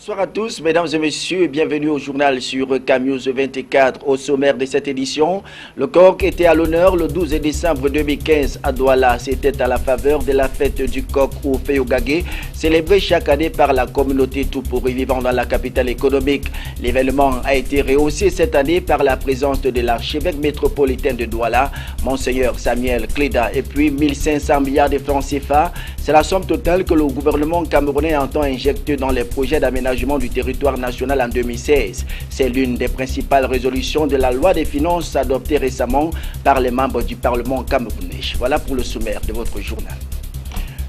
Bonsoir à tous, mesdames et messieurs, et bienvenue au journal sur CAMnews 24. Au sommaire de cette édition, le coq était à l'honneur le 12 décembre 2015 à Douala. C'était à la faveur de la fête du coq au Féogagé, célébrée chaque année par la communauté Toupouri vivant dans la capitale économique. L'événement a été rehaussé cette année par la présence de l'archevêque métropolitain de Douala, Monseigneur Samuel Kleda, et puis 1500 milliards de francs CFA. C'est la somme totale que le gouvernement camerounais entend injecter dans les projets d'aménagement du territoire national en 2016. C'est l'une des principales résolutions de la loi des finances adoptée récemment par les membres du Parlement camerounais. Voilà pour le sommaire de votre journal.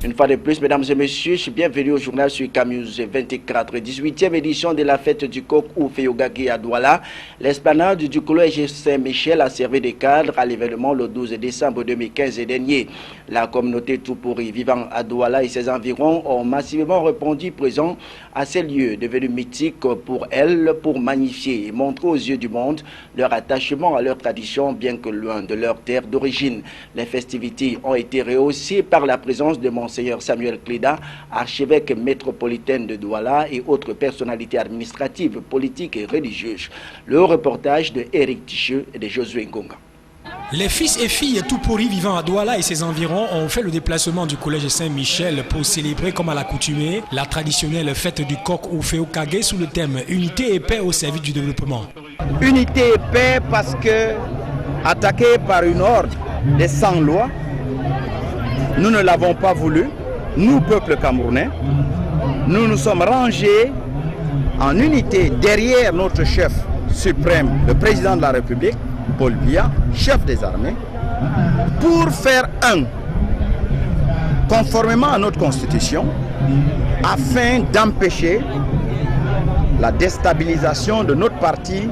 Une fois de plus, mesdames et messieurs, je suis bienvenue au journal sur CAMnews 24, 18e édition de la fête du coq au Féogagé à Douala. L'esplanade du collège Saint-Michel a servi de cadre à l'événement le 12 décembre 2015 dernier. La communauté Toupouri vivant à Douala et ses environs ont massivement répondu présent à ces lieux devenus mythiques pour elles, pour magnifier et montrer aux yeux du monde leur attachement à leur tradition, bien que loin de leur terre d'origine. Les festivités ont été rehaussées par la présence de Monseigneur Samuel Kleda, archevêque métropolitain de Douala et autres personnalités administratives, politiques et religieuses. Le reportage de Eric Ticheux et de Josué Ngonga. Les fils et filles Toupouri vivant à Douala et ses environs ont fait le déplacement du collège Saint-Michel pour célébrer comme à l'accoutumée la traditionnelle fête du coq au Féogagé sous le thème « Unité et paix au service du développement ». Unité et paix parce que, attaqué par une horde des sans-lois, nous ne l'avons pas voulu, nous, peuple camerounais, nous nous sommes rangés en unité derrière notre chef suprême, le président de la République, Paul Biya, chef des armées, pour faire un, conformément à notre constitution, afin d'empêcher la déstabilisation de notre partie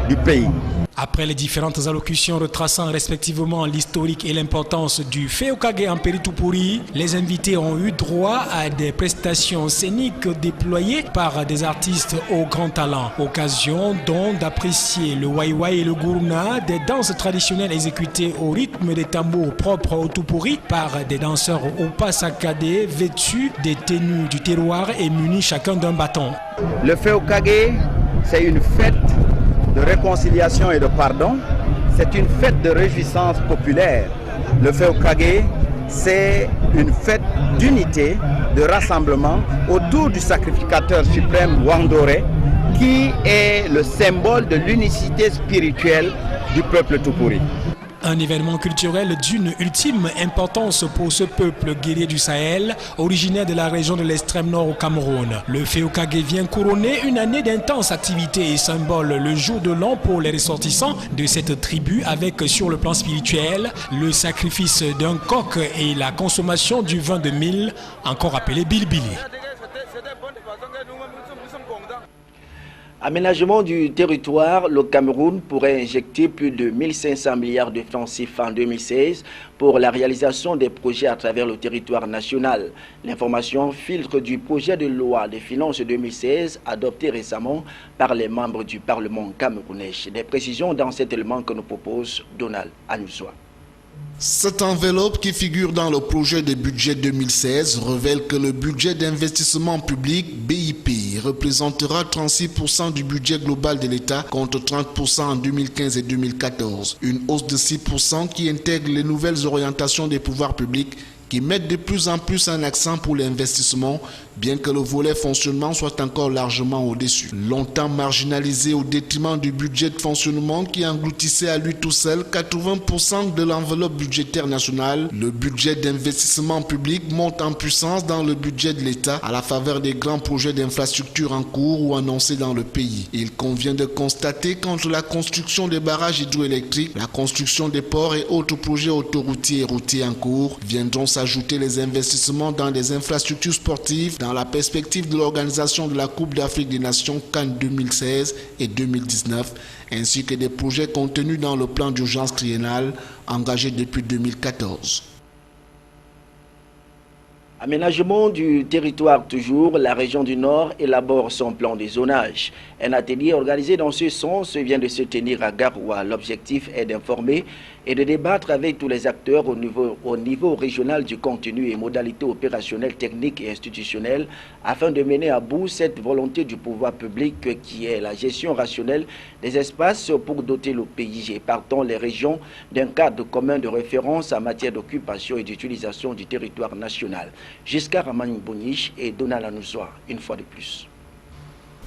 du pays. Après les différentes allocutions retraçant respectivement l'historique et l'importance du Féogagé en Toupouri, les invités ont eu droit à des prestations scéniques déployées par des artistes au grand talent. Occasion donc d'apprécier le wai-wai et le guruna, des danses traditionnelles exécutées au rythme des tambours propres au Toupouri par des danseurs au pas saccadé, vêtus des tenues du terroir et munis chacun d'un bâton. Le Féogagé, c'est une fête de réconciliation et de pardon, c'est une fête de réjouissance populaire. Le Féogagé, c'est une fête d'unité, de rassemblement autour du sacrificateur suprême Wandoré, qui est le symbole de l'unicité spirituelle du peuple Toupouri. Un événement culturel d'une ultime importance pour ce peuple guerrier du Sahel, originaire de la région de l'extrême nord au Cameroun. Le Féogagé vient couronner une année d'intenses activités et symbole le jour de l'an pour les ressortissants de cette tribu avec, sur le plan spirituel, le sacrifice d'un coq et la consommation du vin de mil, encore appelé bilbili. Aménagement du territoire, le Cameroun pourrait injecter plus de 1500 milliards de francs CFA en 2016 pour la réalisation des projets à travers le territoire national. L'information filtre du projet de loi des finances 2016 adopté récemment par les membres du Parlement camerounais. Des précisions dans cet élément que nous propose Donald Anoussoa. Cette enveloppe qui figure dans le projet de budget 2016 révèle que le budget d'investissement public BIP représentera 36% du budget global de l'État contre 30% en 2015 et 2014. Une hausse de 6% qui intègre les nouvelles orientations des pouvoirs publics qui mettent de plus en plus un accent pour l'investissement, bien que le volet fonctionnement soit encore largement au-dessus. Longtemps marginalisé au détriment du budget de fonctionnement qui engloutissait à lui tout seul 80% de l'enveloppe budgétaire nationale, le budget d'investissement public monte en puissance dans le budget de l'État à la faveur des grands projets d'infrastructure en cours ou annoncés dans le pays. Il convient de constater qu'entre la construction des barrages hydroélectriques, la construction des ports et autres projets autoroutiers et routiers en cours, viendront s'ajouter les investissements dans les infrastructures sportives dans la perspective de l'organisation de la Coupe d'Afrique des Nations CAN 2016 et 2019, ainsi que des projets contenus dans le plan d'urgence triennal engagé depuis 2014. Aménagement du territoire toujours, la région du Nord élabore son plan de zonage. Un atelier organisé dans ce sens vient de se tenir à Garoua. L'objectif est d'informer et de débattre avec tous les acteurs au niveau régional du contenu et modalités opérationnelles, techniques et institutionnelles afin de mener à bout cette volonté du pouvoir public qui est la gestion rationnelle des espaces pour doter le pays et partant les régions d'un cadre commun de référence en matière d'occupation et d'utilisation du territoire national. Giscard Ramani Bonich et Donald Anoussoa, une fois de plus.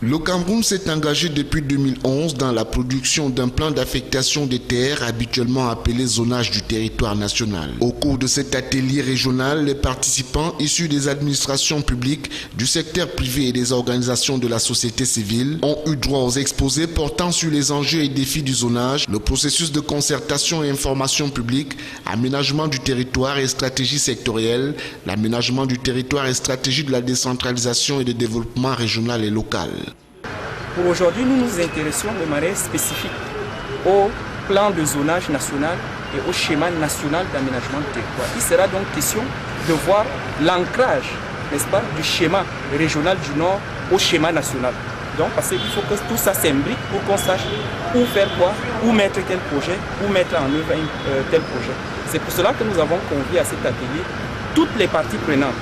Le Cameroun s'est engagé depuis 2011 dans la production d'un plan d'affectation des terres habituellement appelé zonage du territoire national. Au cours de cet atelier régional, les participants issus des administrations publiques, du secteur privé et des organisations de la société civile ont eu droit aux exposés portant sur les enjeux et défis du zonage, le processus de concertation et information publique, aménagement du territoire et stratégie sectorielle, l'aménagement du territoire et stratégie de la décentralisation et de développement régional et local. Pour aujourd'hui, nous nous intéressons de manière spécifique au plan de zonage national et au schéma national d'aménagement du territoire. Il sera donc question de voir l'ancrage, n'est-ce pas, du schéma régional du Nord au schéma national. Donc, parce qu'il faut que tout ça s'imbrique pour qu'on sache où faire quoi, où mettre quel projet, où mettre en œuvre tel projet. C'est pour cela que nous avons convié à cet atelier toutes les parties prenantes.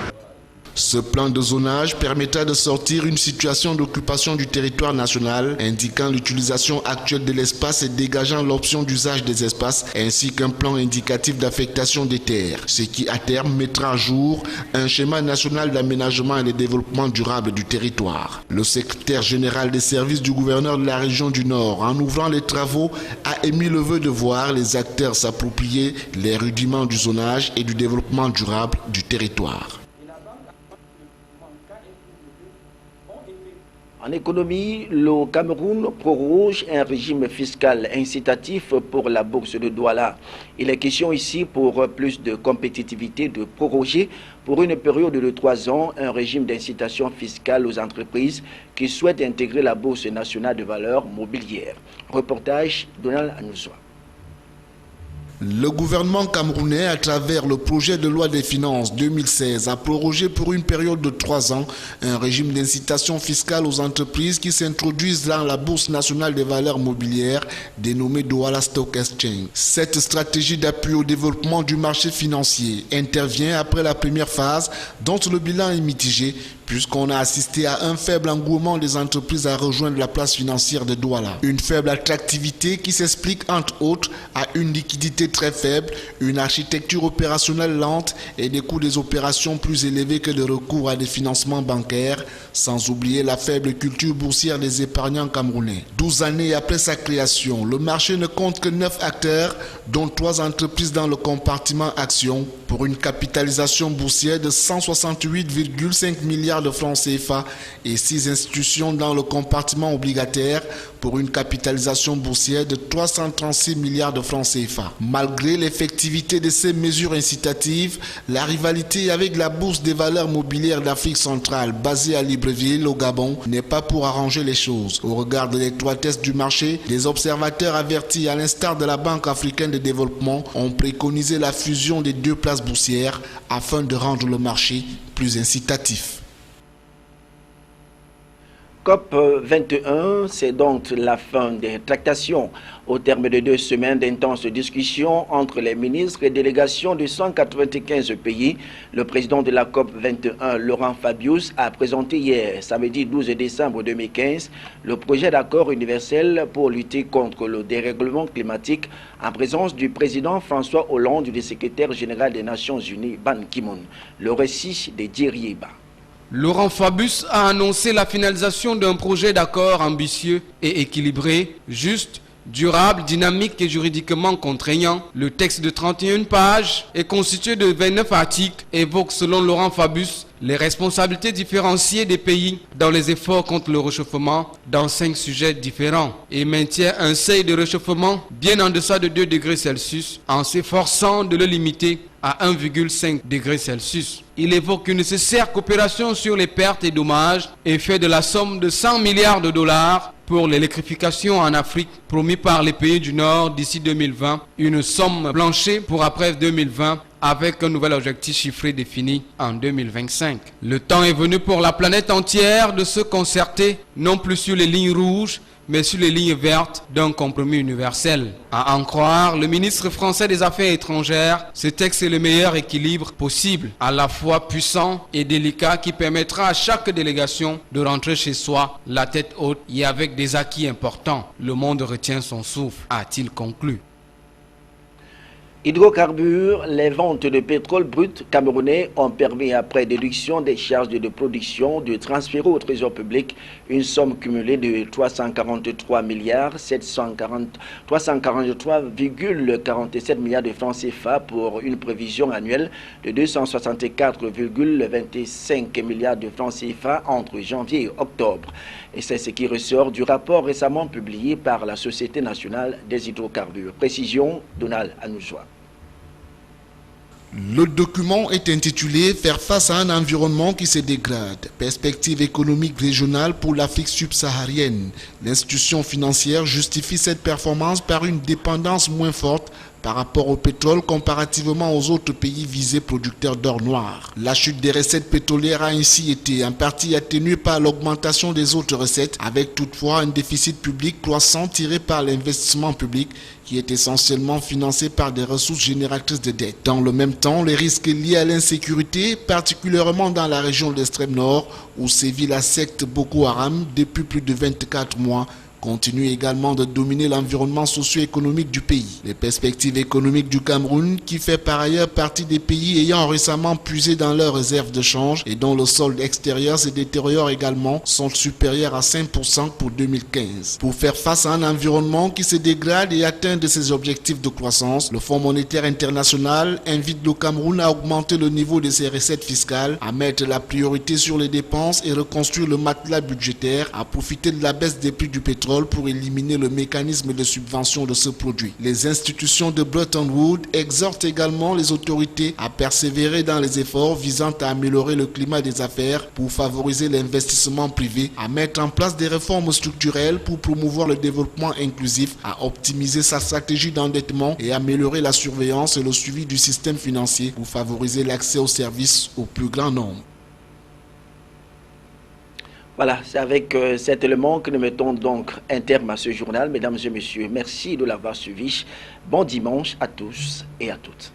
Ce plan de zonage permettra de sortir une situation d'occupation du territoire national, indiquant l'utilisation actuelle de l'espace et dégageant l'option d'usage des espaces, ainsi qu'un plan indicatif d'affectation des terres, ce qui à terme mettra à jour un schéma national d'aménagement et de développement durable du territoire. Le secrétaire général des services du gouverneur de la région du Nord, en ouvrant les travaux, a émis le vœu de voir les acteurs s'approprier les rudiments du zonage et du développement durable du territoire. En économie, le Cameroun proroge un régime fiscal incitatif pour la bourse de Douala. Il est question ici, pour plus de compétitivité, de proroger pour une période de 3 ans un régime d'incitation fiscale aux entreprises qui souhaitent intégrer la bourse nationale de valeurs mobilières. Reportage Donald Anoussoa. Le gouvernement camerounais, à travers le projet de loi des finances 2016, a prorogé pour une période de 3 ans un régime d'incitation fiscale aux entreprises qui s'introduisent dans la Bourse nationale des valeurs mobilières dénommée Douala Stock Exchange. Cette stratégie d'appui au développement du marché financier intervient après la première phase dont le bilan est mitigé puisqu'on a assisté à un faible engouement des entreprises à rejoindre la place financière de Douala. Une faible attractivité qui s'explique entre autres à une liquidité très faible, une architecture opérationnelle lente et des coûts des opérations plus élevés que de recours à des financements bancaires, sans oublier la faible culture boursière des épargnants camerounais. 12 années après sa création, le marché ne compte que 9 acteurs, dont 3 entreprises dans le compartiment action, pour une capitalisation boursière de 168,5 milliards de francs CFA et 6 institutions dans le compartiment obligataire pour une capitalisation boursière de 336 milliards de francs CFA. Malgré l'effectivité de ces mesures incitatives, la rivalité avec la Bourse des valeurs mobilières d'Afrique centrale basée à Libreville au Gabon n'est pas pour arranger les choses. Au regard de l'étroitesse du marché, des observateurs avertis à l'instar de la Banque africaine de développement ont préconisé la fusion des 2 places boursières afin de rendre le marché plus incitatif. COP 21, c'est donc la fin des tractations. Au terme de 2 semaines d'intenses discussions entre les ministres et délégations de 195 pays, le président de la COP 21, Laurent Fabius, a présenté hier, samedi 12 décembre 2015, le projet d'accord universel pour lutter contre le dérèglement climatique en présence du président François Hollande et du secrétaire général des Nations Unies, Ban Ki-moon. Le récit de Djerieba. Laurent Fabius a annoncé la finalisation d'un projet d'accord ambitieux et équilibré, juste, durable, dynamique et juridiquement contraignant. Le texte de 31 pages est constitué de 29 articles et évoque, selon Laurent Fabius, les responsabilités différenciées des pays dans les efforts contre le réchauffement dans 5 sujets différents et maintient un seuil de réchauffement bien en deçà de 2 degrés Celsius en s'efforçant de le limiter à 1,5 degrés Celsius. Il évoque une nécessaire coopération sur les pertes et dommages et fait de la somme de 100 milliards de dollars pour l'électrification en Afrique promis par les pays du Nord d'ici 2020, une somme blanchie pour après 2020 avec un nouvel objectif chiffré défini en 2025. Le temps est venu pour la planète entière de se concerter, non plus sur les lignes rouges, mais sur les lignes vertes d'un compromis universel. À en croire le ministre français des Affaires étrangères, ce texte est le meilleur équilibre possible, à la fois puissant et délicat, qui permettra à chaque délégation de rentrer chez soi la tête haute et avec des acquis importants. Le monde retient son souffle, a-t-il conclu. Hydrocarbures, les ventes de pétrole brut camerounais ont permis, après déduction des charges de production, de transférer au trésor public une somme cumulée de 343,47 milliards de francs CFA pour une prévision annuelle de 264,25 milliards de francs CFA entre janvier et octobre. Et c'est ce qui ressort du rapport récemment publié par la Société nationale des hydrocarbures. Précision, Donald Anoujwa. Le document est intitulé « Faire face à un environnement qui se dégrade. Perspective économique régionale pour l'Afrique subsaharienne ». L'institution financière justifie cette performance par une dépendance moins forte par rapport au pétrole comparativement aux autres pays visés producteurs d'or noir. La chute des recettes pétrolières a ainsi été en partie atténuée par l'augmentation des autres recettes, avec toutefois un déficit public croissant tiré par l'investissement public qui est essentiellement financé par des ressources génératrices de dette. Dans le même temps, les risques liés à l'insécurité, particulièrement dans la région de l'extrême nord où sévit la secte Boko Haram depuis plus de 24 mois, continue également de dominer l'environnement socio-économique du pays. Les perspectives économiques du Cameroun, qui fait par ailleurs partie des pays ayant récemment puisé dans leurs réserves de change et dont le solde extérieur se détériore également, sont supérieures à 5% pour 2015. Pour faire face à un environnement qui se dégrade et atteindre ses objectifs de croissance, le Fonds monétaire international invite le Cameroun à augmenter le niveau de ses recettes fiscales, à mettre la priorité sur les dépenses et reconstruire le matelas budgétaire, à profiter de la baisse des prix du pétrole pour éliminer le mécanisme de subvention de ce produit. Les institutions de Bretton Woods exhortent également les autorités à persévérer dans les efforts visant à améliorer le climat des affaires pour favoriser l'investissement privé, à mettre en place des réformes structurelles pour promouvoir le développement inclusif, à optimiser sa stratégie d'endettement et améliorer la surveillance et le suivi du système financier pour favoriser l'accès aux services au plus grand nombre. Voilà, c'est avec cet élément que nous mettons donc un terme à ce journal. Mesdames et messieurs, merci de l'avoir suivi. Bon dimanche à tous et à toutes.